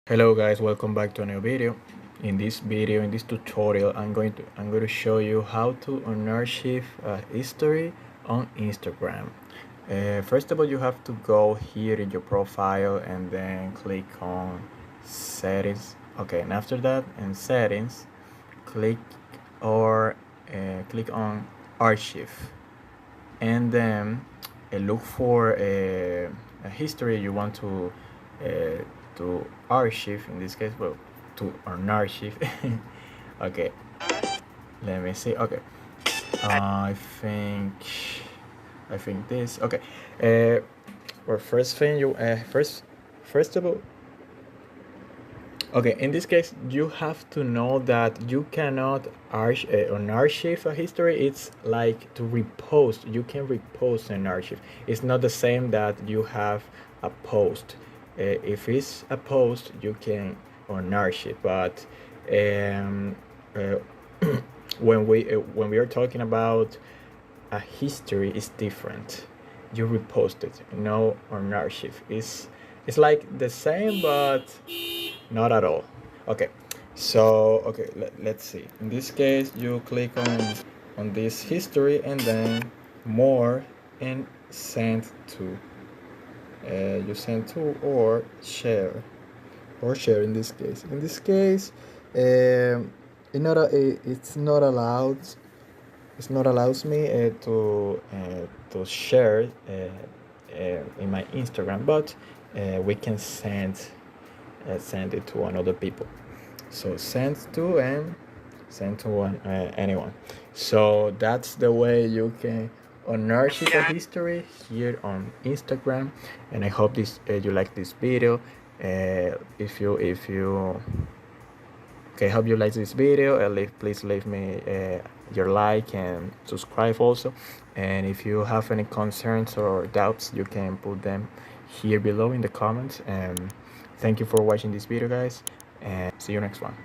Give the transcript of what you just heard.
Hello guys, welcome back to a new video. In this tutorial, I'm going to show you how to unarchive a history on Instagram. First of all, you have to go here in your profile and then click on settings. Okay, and after that, in settings, click or click on archive, and then look for a history you want uh, to archive. In this case, well, to an archive. Okay, let me see. Okay, I think this. Okay, well, first thing you first of all, okay, in this case, you have to know that you cannot unarchive a history. It's like to repost. You can repost an archive. It's not the same that you have a post. If it's a post, you can unarchive. But uh, when we are talking about a history, is different. You repost it. No unarchive. It's like the same, but not at all. Okay, so okay, let's see. In this case, you click on this history and then more and send to. You send to or share in this case. In this case, it's not allowed. It's not allows me to share in my Instagram, but we can send it to another people. So send to and send to anyone. So that's the way you can unearth a history here on Instagram. And I hope this you like this video. If you okay, hope you like this video. Please leave me your like and subscribe also. And if you have any concerns or doubts, you can put them here below in the comments. And thank you for watching this video, guys, and see you next one.